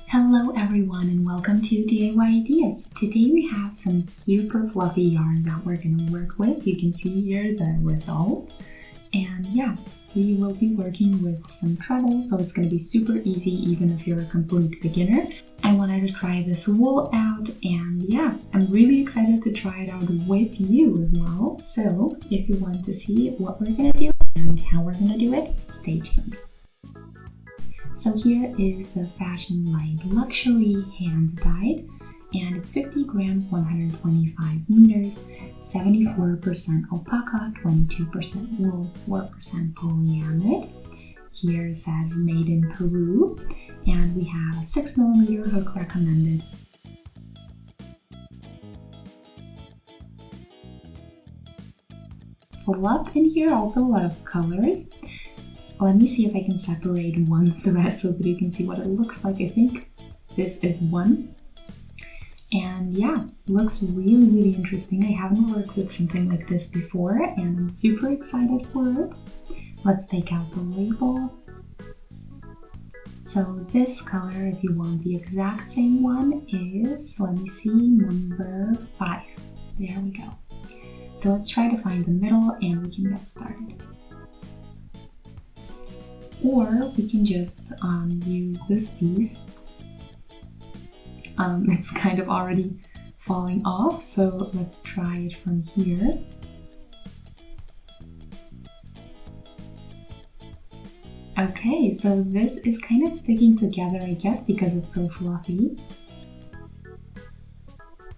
Hello everyone and welcome to DIY Ideas. Today we have some super fluffy yarn that we're going to work with. You can see here the result. And yeah, we will be working with some trebles, so it's going to be super easy even if you're a complete beginner. I wanted to try this wool out and yeah, I'm really excited to try it out with you as well. So if you want to see what we're going to do and how we're going to do it, stay tuned. So here is the Fashion Light Luxury hand dyed, and it's 50 grams, 125 meters, 74% alpaca, 22% wool, 4% polyamide. Here says made in Peru, and we have a 6mm hook recommended. Fluff in here, also a lot of colors. Let me see if I can separate one thread so that you can see what it looks like. I think this is one. And yeah, looks really interesting. I haven't worked with something like this before and I'm super excited for it. Let's take out the label. So this color, if you want the exact same one, is, let me see, number 5. There we go. So let's try to find the middle and we can get started. Or we can just use this piece. It's kind of already falling off, so let's try it from here. Okay, so this is kind of sticking together, I guess, because it's so fluffy.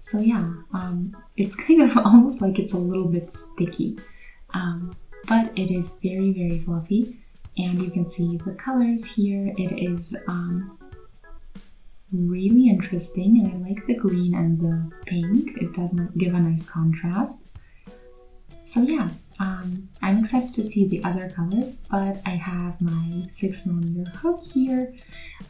So yeah, it's kind of almost like it's a little bit sticky, but it is very fluffy. And you can see the colors here. It is really interesting, and I like the green and the pink. It does give a nice contrast. So yeah, I'm excited to see the other colors, but I have my 6mm hook here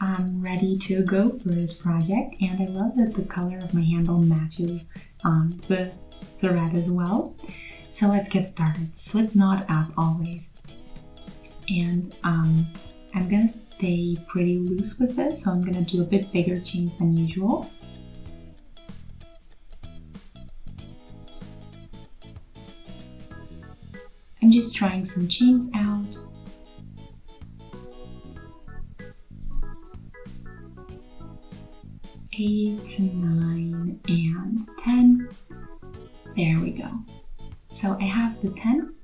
ready to go for this project, and I love that the color of my handle matches the thread as well. So let's get started. Slip knot as always. And I'm gonna stay pretty loose with this, so I'm gonna do a bit bigger chains than usual. I'm just trying some chains out. Eight, 9, and 10. There we go. So I have the 10.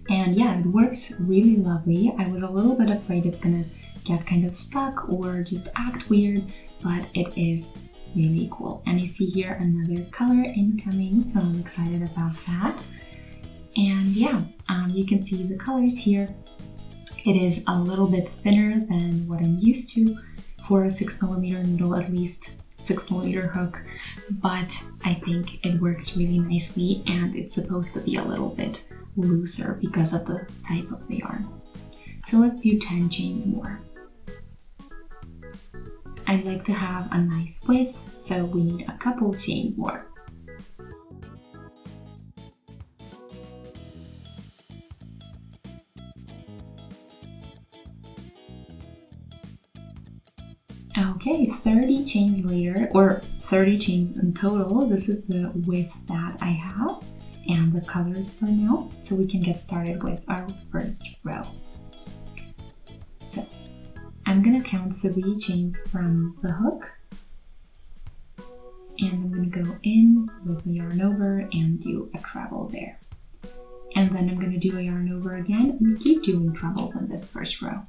And yeah, it works really lovely. I was a little bit afraid it's gonna get kind of stuck or just act weird, but it is really cool. And you see here another color incoming, so I'm excited about that. And yeah, you can see the colors here. It is a little bit thinner than what I'm used to for a 6mm needle, at least 6mm hook, but I think it works really nicely, and it's supposed to be a little bit looser because of the type of the yarn. So let's do 10 chains more. I'd like to have a nice width, so we need a couple chains more. Okay, 30 chains later, or 30 chains in total. This is the width that I have and the colors for now, so we can get started with our first row. So I'm gonna count 3 chains from the hook, and I'm gonna go in with the yarn over and do a treble there. And then I'm gonna do a yarn over again and keep doing trebles in this first row.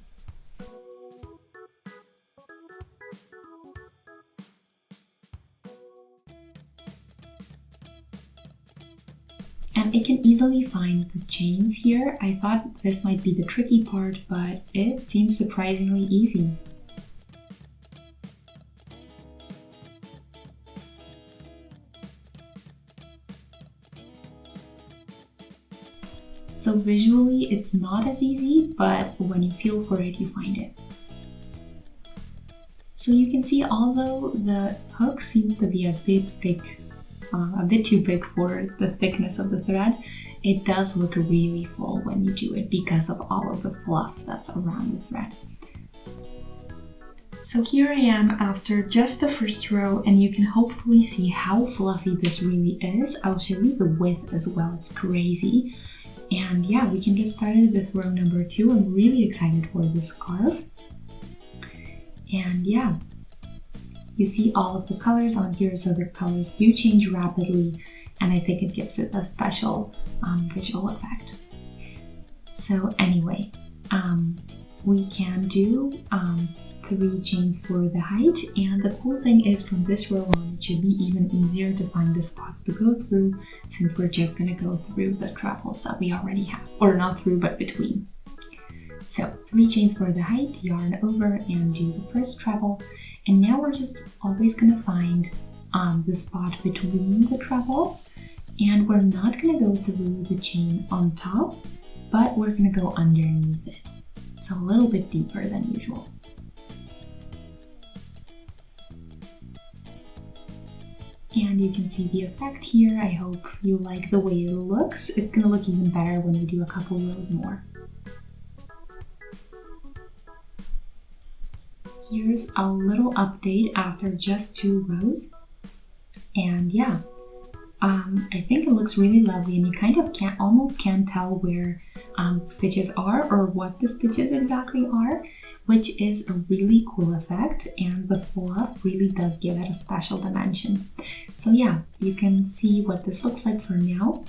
And I can easily find the chains here. I thought this might be the tricky part, but it seems surprisingly easy. So visually it's not as easy, but when you feel for it, you find it. So you can see, although the hook seems to be a bit too big for the thickness of the thread, it does look really full when you do it because of all of the fluff that's around the thread. So here I am after just the first row, and you can hopefully see how fluffy this really is. I'll show you the width as well, it's crazy. And yeah, we can get started with row number 2. I'm really excited for this scarf. And yeah, you see all of the colors on here, so the colors do change rapidly, and I think it gives it a special visual effect. So anyway, we can do 3 chains for the height, and the cool thing is from this row on it should be even easier to find the spots to go through, since we're just going to go through the trebles that we already have, or not through but between. So 3 chains for the height, yarn over and do the first treble, and now we're just always going to find the spot between the trebles, and we're not going to go through the chain on top, but we're going to go underneath it, so a little bit deeper than usual. And you can see the effect here. I hope you like the way it looks. It's going to look even better when we do a couple rows more. Here's a little update after just 2 rows. And yeah, I think it looks really lovely, and you kind of almost can't tell where stitches are or what the stitches exactly are, which is a really cool effect, and the fluff really does give it a special dimension. So yeah, you can see what this looks like for now.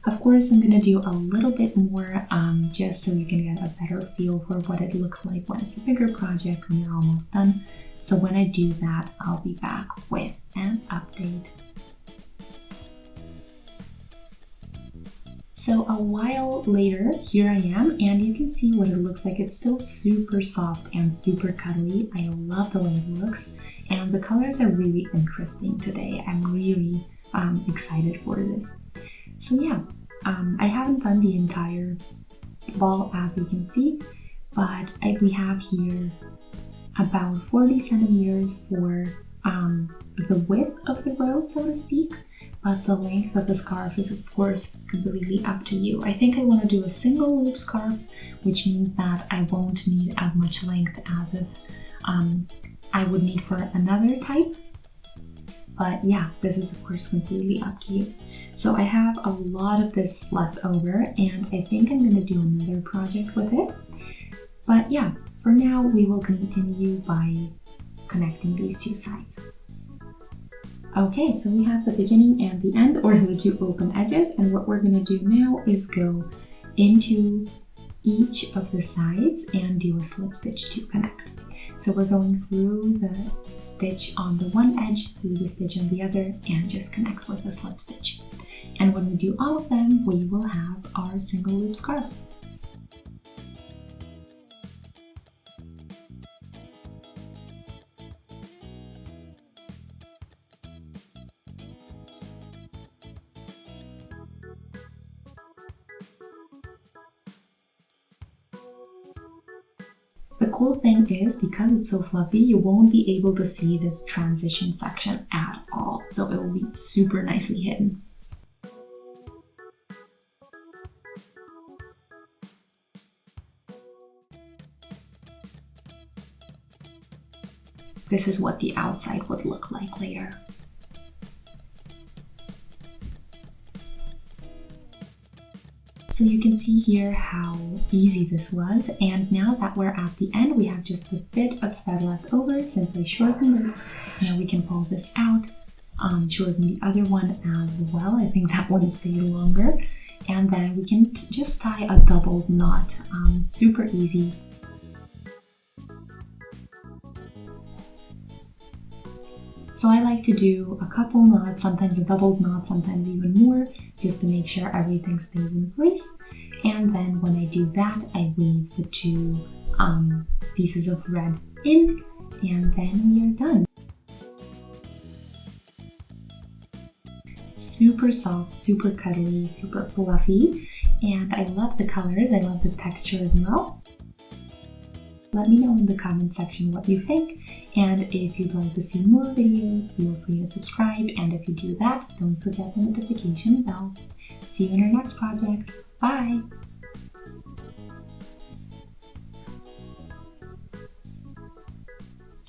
Of course, I'm going to do a little bit more just so you can get a better feel for what it looks like when it's a bigger project when you're almost done. So when I do that, I'll be back with an update. So a while later, here I am, and you can see what it looks like. It's still super soft and super cuddly. I love the way it looks, and the colors are really interesting today. I'm really excited for this. So yeah, I haven't done the entire ball, as you can see, but we have here about 40 centimeters for the width of the row, so to speak. But the length of the scarf is of course completely up to you. I think I want to do a single loop scarf, which means that I won't need as much length as if I would need for another type. But yeah, this is of course completely up to you. So I have a lot of this left over, and I think I'm going to do another project with it. But yeah, for now we will continue by connecting these 2 sides. Okay, so we have the beginning and the end, or the 2 open edges, and what we're going to do now is go into each of the sides and do a slip stitch to connect. So we're going through the stitch on the one edge, through the stitch on the other, and just connect with a slip stitch. And when we do all of them, we will have our single loop scarf. The cool thing is, because it's so fluffy, you won't be able to see this transition section at all, so it will be super nicely hidden. This is what the outside would look like later. So you can see here how easy this was, and now that we're at the end, we have just a bit of thread left over since I shortened it. Now we can pull this out, shorten the other one as well. I think that one stayed longer, and then we can just tie a doubled knot. Super easy. So I like to do a couple knots, sometimes a doubled knot, sometimes even more, just to make sure everything stays in place. And then when I do that, I weave the 2 pieces of thread in, and then we are done. Super soft, super cuddly, super fluffy, and I love the colors, I love the texture as well. Let me know in the comment section what you think, and if you'd like to see more videos, feel free to subscribe, and if you do that, don't forget the notification bell. See you in our next project. Bye!